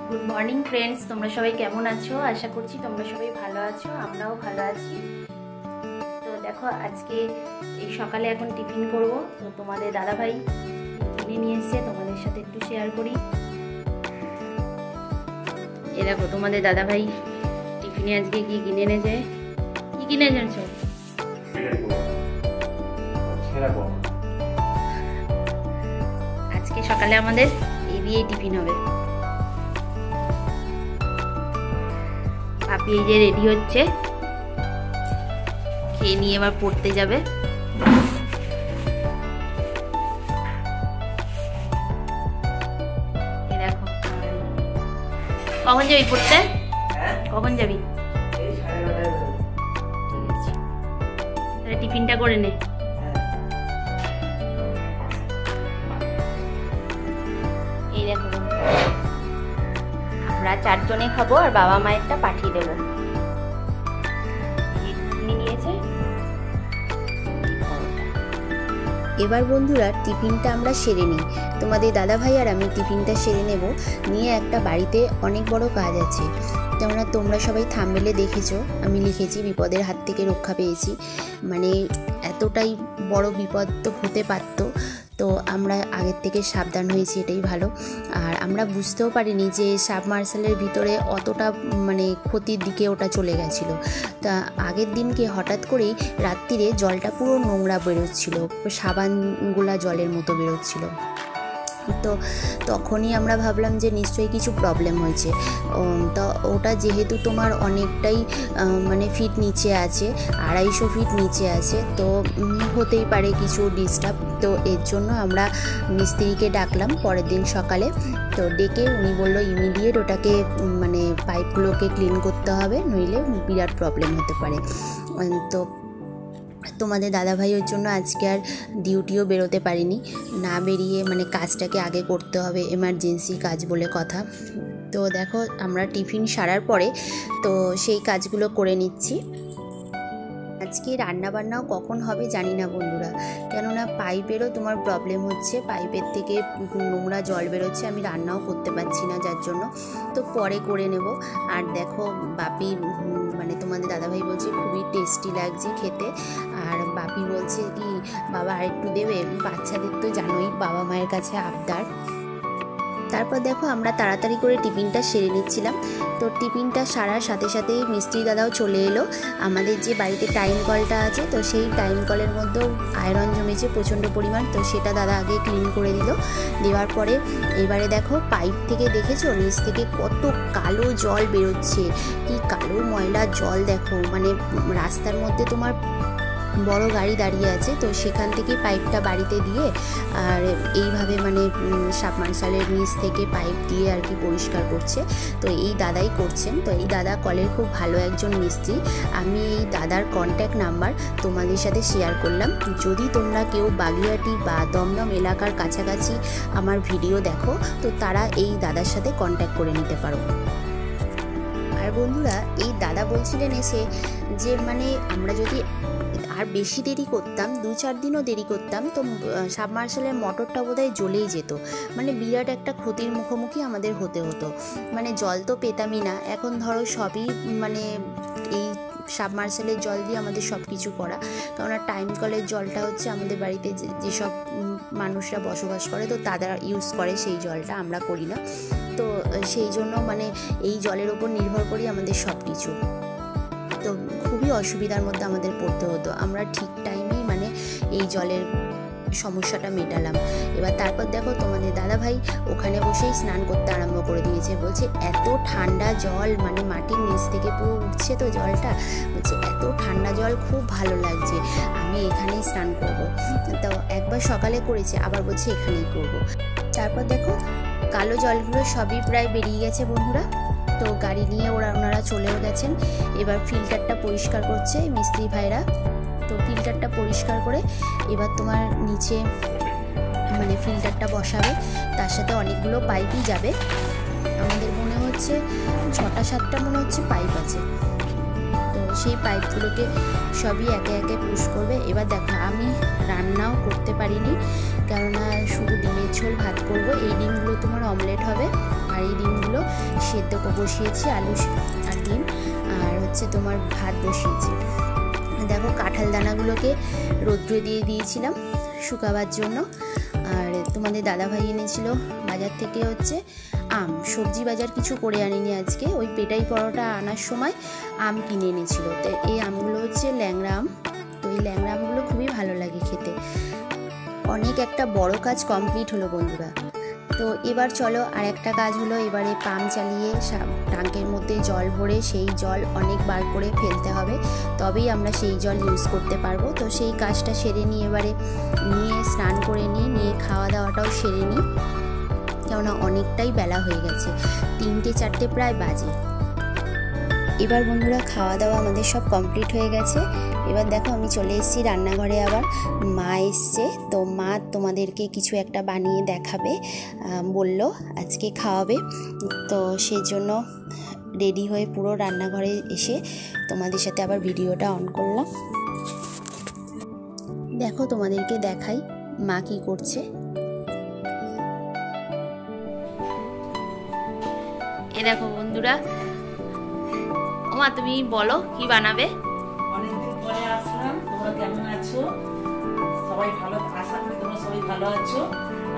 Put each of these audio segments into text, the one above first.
Good morning friends, তোমরা সবাই কেমন আছো? আশা করছি তোমরা সবাই ভালো আছো, আমরাও ভালো আছি। তো দেখো, আজকে এই সকালে এখন টিফিন করব। তো তোমাদের দাদাভাই কিনে নিয়ে এসছে, তোমাদের সাথে একটু শেয়ার করি। এ দেখো, তোমাদের দাদাভাই টিফিনে আজকে কি কিনে এনেছে। কি কিনে এনেছো? আজকে সকালে আমাদের এই দিয়েই টিফিন হবে। পাপি এই যে রেডি হচ্ছে, খেয়ে নিয়ে এবার পড়তে যাবে। দেখো, কখন যাবি পড়তে? কখন যাবি? ঠিক আছে, তাহলে টিফিনটা করে নে। এই দেখো, আমরা 4 জনে খাবো আর বাবা মায়েরটা পাঠিয়ে দেবো। এবার বন্ধুরা টিফিনটা আমরা সেরে নিই। তোমাদের দাদাভাই আর আমি টিফিনটা সেরে নেব, নিয়ে একটা বাড়িতে অনেক বড় কাজ আছে। কেননা তোমরা সবাই থাম্বনেলে দেখেছো, আমি লিখেছি বিপদের হাত থেকে রক্ষা পেয়েছি। মানে এতটাই বড় বিপদ তো হতে পারতো, তো আমরা আগের থেকে সাবধান হয়েছি, এটাই ভালো। আর আমরা বুঝতেও পারিনি যে সাবমার্শালের ভিতরে অতটা মানে ক্ষতির দিকে ওটা চলে গেছিলো। তা আগের দিনকে হঠাৎ করেই রাত্রিরে জলটা পুরো নোংরা বেরোচ্ছিলো, সাবানগুলা জলের মতো বেরোচ্ছিলো। তো তখনই আমরা ভাবলাম যে নিশ্চয়ই কিছু প্রবলেম হয়েছে। তো ওটা যেহেতু তোমার অনেকটাই মানে ফিট নিচে আছে, 250 ফিট নিচে আছে, তো হতেই পারে কিছু ডিস্টার্ব। তো এর জন্য আমরা মিস্ত্রিকে ডাকলাম পরের দিন সকালে। তো ডেকে উনি বললো ইমিডিয়েট ওটাকে মানে পাইপগুলোকে ক্লিন করতে হবে, নইলে বিরাট প্রবলেম হতে পারে। তো তোমাদের দাদাভাই ওর জন্য আজকে আর ডিউটিও বেরোতে পারিনি, না বেরিয়ে মানে কাজটাকে আগে করতে হবে, এমার্জেন্সি কাজ বলে কথা। তো দেখো, আমরা টিফিন সারার পরে তো সেই কাজগুলো করে নিচ্ছি। আজকে রান্নাবান্নাও কখন হবে জানি না বন্ধুরা, কেননা পাইপেরও তোমার প্রবলেম হচ্ছে, পাইপের থেকে নোংরা জল বেরোচ্ছে, আমি রান্নাও করতে পারছি না, যার জন্য তো পরে করে নেব। আর দেখো, বাপি মানে তোমাদের দাদাভাই বলছে খুবই টেস্টি লাগছে খেতে। আর বাপি বলছে কি বাবা আরেকটু দেবে, বাচ্চাদের তো জানোই বাবা মায়ের কাছে আবদার। তারপর দেখো, আমরা তাড়াতাড়ি করে টিফিনটা সেরে নিচ্ছিলাম। তো টিফিনটা সারার সাথে সাথেই মিস্ত্রি দাদাও চলে এলো। আমাদের যে বাড়িতে টাইম কলটা আছে, তো সেই টাইম কলের মধ্যেও আয়রন জমেছে প্রচণ্ড পরিমাণ, তো সেটা দাদা আগে ক্লিন করে দিল। দেওয়ার পরে এবারে দেখো, পাইপ থেকে দেখেছো নিচ থেকে কত কালো জল বেরোচ্ছে, কি কালো ময়লা জল দেখো। মানে রাস্তার মধ্যে তোমার বড় গাড়ি দাঁড়িয়ে আছে, তো সেখান থেকে পাইপটা বাড়িতে দিয়ে আর এইভাবে মানে সাবমার্শালের নিচ থেকে পাইপ দিয়ে আর কি পরিষ্কার করছে। তো এই দাদাই করছেন। তো এই দাদা কলের খুব ভালো একজন মিস্ত্রি। আমি এই দাদার কন্ট্যাক্ট নাম্বার তোমাদের সাথে শেয়ার করলাম। যদি তোমরা কেউ বাগুইআটি বা দমদম এলাকার কাছাকাছি আমার ভিডিও দেখো, তো তারা এই দাদার সাথে কন্ট্যাক্ট করে নিতে পারো। আর বন্ধুরা, এই দাদা বলছিলেন এসে যে মানে আমরা যদি আর বেশি দেরি করতাম, 2-4 দিনও দেরি করতাম, তো সাবমার্শালের মোটরটা বোধহয় জ্বলেই যেত। মানে বিরাট একটা ক্ষতির মুখোমুখি আমাদের হতে হতো। মানে জল তো পেতামই না। এখন ধরো সবই মানে এই সাবমার্শালের জল দিয়ে আমাদের সব কিছু করা, কেননা টাইম কলের জলটা হচ্ছে আমাদের বাড়িতে যেসব মানুষরা বসবাস করে, তো তারা ইউজ করে সেই জলটা, আমরা করি না। তো সেই জন্য মানে এই জলের ওপর নির্ভর করি আমাদের সব কিছু। তো খুবই অসুবিধার মধ্যে আমাদের পড়তে হতো। আমরা ঠিক টাইমেই মানে এই জলের সমস্যাটা মেটালাম। এবার তারপর দেখো, তোমাদের দাদাভাই ওখানে বসেই স্নান করতে আরম্ভ করে দিয়েছে। বলছে এত ঠান্ডা জল, মানে মাটির নিচ থেকে পুরো উঠছে তো জলটা, বলছে এত ঠান্ডা জল, খুব ভালো লাগছে, আমি এখানেই স্নান করব। তো একবার সকালে করেছে, আবার বলছে এখানেই করব। তারপর দেখো, কালো জলগুলো সবই প্রায় বেরিয়ে গেছে বন্ধুরা। তো গাড়ি নিয়ে ওনারা চলেও গেছেন। এবার ফিল্টারটা পরিষ্কার করছে মিস্ত্রি ভাইরা। তো ফিল্টারটা পরিষ্কার করে এবার তোমার নিচে মানে ফিল্টারটা বসাবে, তার সাথে অনেকগুলো পাইপই যাবে। আমাদের মনে হচ্ছে 6-7টা মনে হচ্ছে পাইপ আছে। তো সেই পাইপগুলোকে সবই একে একে পুশ করবে। এবার দেখো, আমি রান্নাও করতে পারিনি, কেননা শুধু ডিমের ঝোল ভাত করব। এই ডিমগুলো তোমার অমলেট হবে, আর এই ডিমগুলো সেদ্ধ বসিয়েছি, আলু আর ডিম, আর হচ্ছে তোমার ভাত বসিয়েছি। দেখো কাঁঠাল দানাগুলোকে রৌদ্রে দিয়ে দিয়েছিলাম শুকাবার জন্য। আর তোমাদের দাদাভাই এনেছিল বাজার থেকে হচ্ছে আম, সবজি বাজার কিছু করে আনিনি আজকে, ওই পেটাই পরোটা আনার সময় আম কিনে এনেছিল। তো এই আমগুলো হচ্ছে ল্যাংড়া আম। তো এই ল্যাংড়া আমগুলো খুবই ভালো লাগে খেতে। অনেক একটা বড় কাজ কমপ্লিট হলো বন্ধুরা। তো এবার চলো আর একটা কাজ হলো, এবারে পাম্প চালিয়ে ট্যাঙ্কের মধ্যে জল ভরে সেই জল অনেক বার করে ফেলতে হবে, তবেই আমরা সেই জল ইউজ করতে পারবো। তো সেই কাজটা সেরে নিয়ে এবারে স্নান করে নিয়ে খাওয়া দাওয়াটাও সেরে নিই, কেননা অনেকটাই বেলা হয়ে গেছে, 3টে-4টে প্রায় বাজে। এবার বন্ধুরা খাওয়া দাওয়া আমাদের সব কমপ্লিট হয়ে গেছে। এবার দেখো আমি চলে এসেছি রান্নাঘরে, আবার মা এসছে। তো মা তোমাদেরকে কিছু একটা বানিয়ে দেখাবে বলল, আজকে খাওয়াবে। তো সেই জন্য রেডি হয়ে পুরো রান্নাঘরে এসে তোমাদের সাথে আবার ভিডিওটা অন করলাম। দেখো তোমাদেরকে দেখাই মা কি করছে। এ দেখো বন্ধুরা, ওমা তুমি বলো কি বানাবে? অনেকদিন পরে আসলাম, তোমরা কেমন আছো? সবাই ভালো, আশা করি তোমরা সবাই ভালো আছো।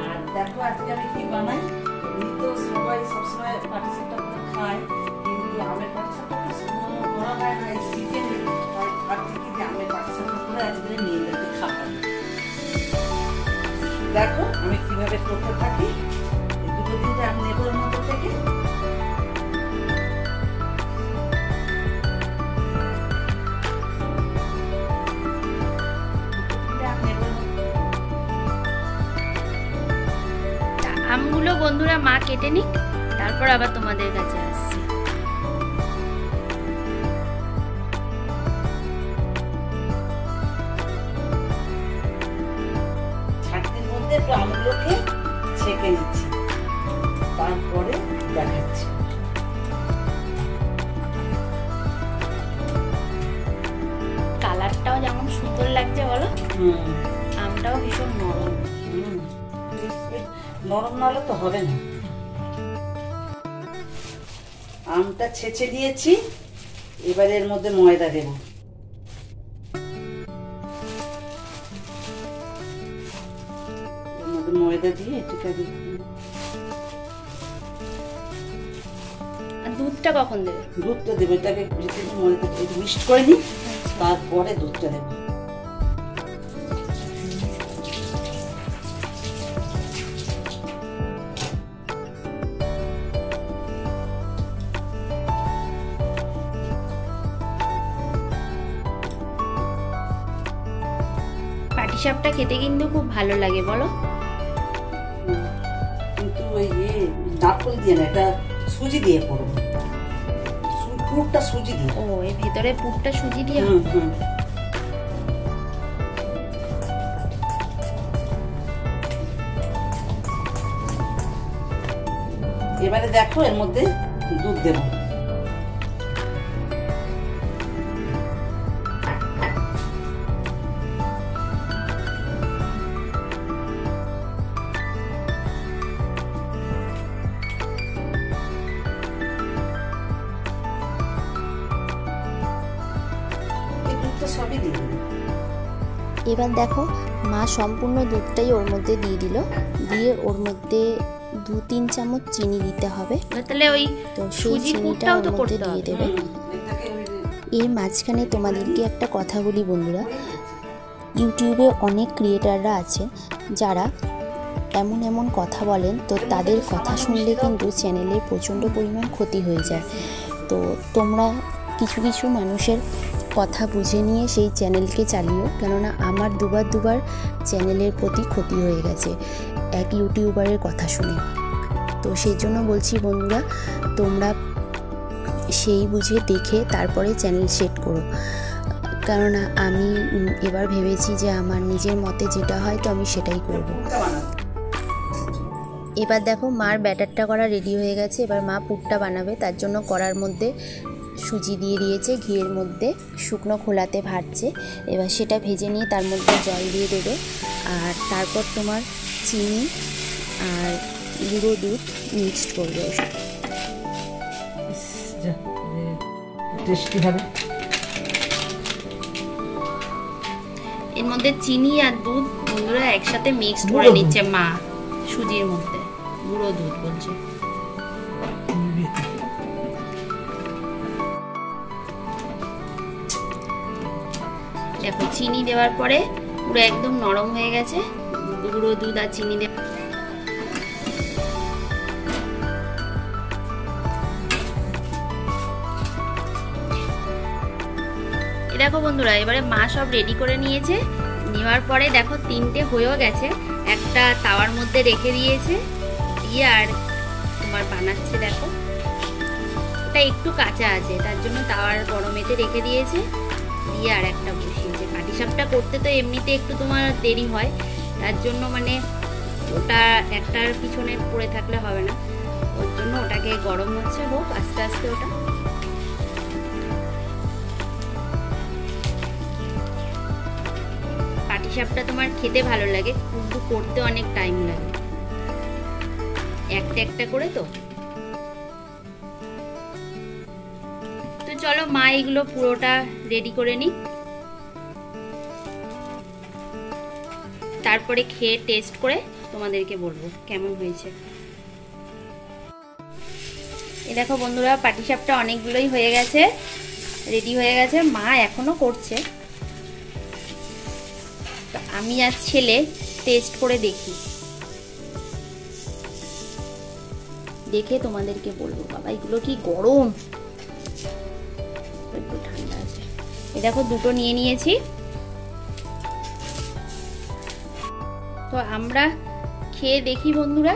আর দেখো আজকে আমি কি বানাই। এমনি তো সবাই সবসময় পাটিসাপটা করে খায়, কিন্তু আমের পাটিসাপটা করা হয় না এই সিজনে। তাই ভাবছি কি যে আমের পাটিসাপটা করে আজকে মেয়েদেরকে খাবো। দেখো আমি কিভাবে করতে থাকি, এই দুটো দিন যে আমি নেবো এর মধ্যে থেকে। আমগুলো বন্ধুরা মা কেটে নিক, তারপর আবার তোমাদের কাছে আসছি। ছাঁকনির মধ্যে একটু আমগুলোকে ছেঁকে নিচ্ছি, তারপরে দেখাচ্ছি। কালারটাও যেমন সুন্দর লাগছে বলো, আমটাও ভীষণ নরম। নরম নাহলে তো হবে না। আমটা ছেঁচে দিয়েছি, এবার এর মধ্যে ময়দা দেব। এর মধ্যে ময়দা দিয়ে এটাকে আর দুধটা কখন দেবে? দুধটা দেবো, এটাকে ময়দা মিক্সড করে নিই, তারপরে দুধটা দেবো। পাটিসাপটা খেতে কিন্তু খুব ভালো লাগে বলো। কিন্তু ওই নারকেল দিয়ে না, এটা সুজি দিয়ে করবো, পুরটা সুজি দিয়ে। ও এর ভেতরে পুরটা সুজি দিয়ে? এবারে দেখো এর মধ্যে দুধ দেব। সবই দিয়ে দেব। এবার দেখো মা সম্পূর্ণ দুধটাই ওর মধ্যে দিয়ে দিল, দিয়ে ওর মধ্যে 2-3 চামচ চিনি দিতে হবে। তাহলে ওই তো সেই চিনিটা ওর মধ্যে দিয়ে দেবে। এর মাঝখানে তোমাদেরকে একটা কথা বলি বন্ধুরা, ইউটিউবে অনেক ক্রিয়েটাররা আছে যারা এমন এমন কথা বলেন, তো তাদের কথা শুনলে কিন্তু চ্যানেলের প্রচণ্ড পরিমাণ ক্ষতি হয়ে যায়। তো তোমরা কিছু কিছু মানুষের কথা বুঝে নিয়ে সেই চ্যানেলকে চালিও, কেননা আমার দুবার চ্যানেলের প্রতি ক্ষতি হয়ে গেছে এক ইউটিউবারের কথা শুনে। তো সেই জন্য বলছি বন্ধুরা, তোমরা সেই বুঝে দেখে তারপরে চ্যানেল সেট করো, কেননা আমি এবার ভেবেছি যে আমার নিজের মতে যেটা হয় তো আমি সেটাই করব। এবার দেখো মার ব্যাটারটা করা রেডি হয়ে গেছে। এবার মা পুরটা বানাবে, তার জন্য কড়ার মধ্যে সুজি দিয়ে দিয়েছে, ঘিয়ের মধ্যে শুকনো খোলাতে ভাজছে। এবার সেটা ভেজে নিয়ে তার মধ্যে জল দিয়ে দেবে, আর তারপর তোমার চিনি আর গুঁড়ো দুধ মিক্সড করবে। যা টেস্টি হবে। এর মধ্যে চিনি আর দুধ বন্ধুরা একসাথে মিক্সড করে গুঁড়ো দুধ। নিচ্ছে মা, সুজির মধ্যে গুঁড়ো দুধ বলছে। দেখো চিনি দেওয়ার পরে পুরো একদম নরম হয়ে গেছে, গুঁড়ো দুধ আর চিনি দিয়ে। দেখো বন্ধুরা এবারে মা সব রেডি করে নিয়েছে, নেওয়ার পরে দেখো 3টে হয়েও গেছে, একটা তাওয়ার মধ্যে রেখে দিয়েছে, দিয়ে আর তোমার বানাচ্ছে। দেখো এটা একটু কাঁচা আছে তার জন্য তাওয়ার গরমেতে রেখে দিয়েছে, দিয়ে আর একটা বসিয়েছে। পাটিসাপটা করতে তো এমনিতে একটু তোমার দেরি হয়, তার জন্য মানে ওটা একটার পিছনে পড়ে থাকলে হবে না, ওর জন্য ওটাকে গরম হচ্ছে, হোক আস্তে আস্তে। ওটা পাটিসাপটা তোমার খেতে ভালো লাগে কিন্তু করতে অনেক টাইম লাগে, একটা একটা করে। তো চলো মা এগুলো পুরোটা রেডি করে নি, তারপরে খেয়ে টেস্ট করে তোমাদেরকে বলবো কেমন হয়েছে। এই দেখো বন্ধুরা পাটিসাপটা অনেকগুলোই হয়ে গেছে, রেডি হয়ে গেছে, মা এখনো করছে। তো আমি আর ছেলে টেস্ট করে দেখি, দেখে তোমাদেরকে বলবো। বাবা এগুলো কি গরম, একটু ঠান্ডা আছে। এই দেখো দুটো নিয়ে নিয়েছি। তো আমরা খেয়ে দেখি বন্ধুরা,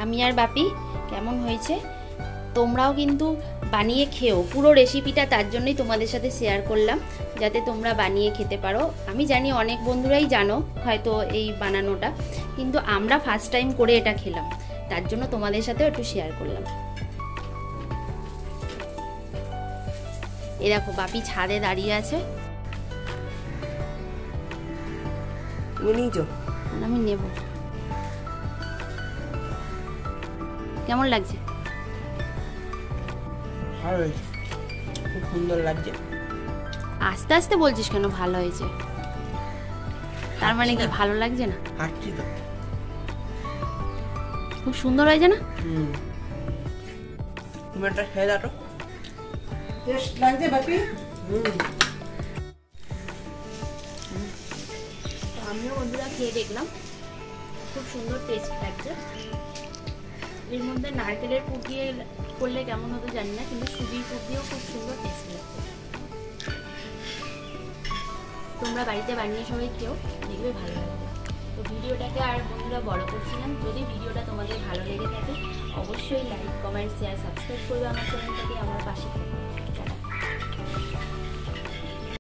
আমি আর বাপি কেমন হয়েছে। তোমরাও কিন্তু বানিয়ে খেও, পুরো রেসিপিটা তার জন্যই তোমাদের সাথে শেয়ার করলাম, যাতে তোমরা বানিয়ে খেতে পারো। আমি জানি অনেক বন্ধুরাই জানো হয়তো এই বানানোটা, কিন্তু আমরা ফার্স্ট টাইম করে এটা খেলাম, তার জন্য তোমাদের সাথেও একটু শেয়ার করলাম। এই দেখো বাপি ছাদে দাঁড়িয়ে আছে, আমি নেব। কেমন লাগছে? খুব সুন্দর লাগছে। আস্তে আস্তে বলছিস কেন? ভালো হয়েছে তার মানে কি ভালো লাগছে না? হাঁটছি তো। খুব সুন্দর হয়েছে না? তুমি একটা খেয়ে দাও তো। টেস্ট লাগছে বাপি? আমিও বন্ধুরা খেয়ে দেখলাম, খুব সুন্দর টেস্ট লাগছে। এর মধ্যে নারকেলের পুর দিয়ে করলে কেমন হতো জানি না, কিন্তু সুজির পুর দিয়েও খুব সুন্দর টেস্ট লাগছে। তোমরা বাড়িতে বানিয়ে সবাই খেও, দেখবে ভালো লাগবে। তো ভিডিওটাকে আর বন্ধুরা বড় করছিলাম, যদি ভিডিওটা তোমাদের ভালো লেগে থাকে অবশ্যই লাইক, কমেন্ট, শেয়ার, সাবস্ক্রাইব করবে আমার চ্যানেলটাকে, আমার পাশে থাকবে।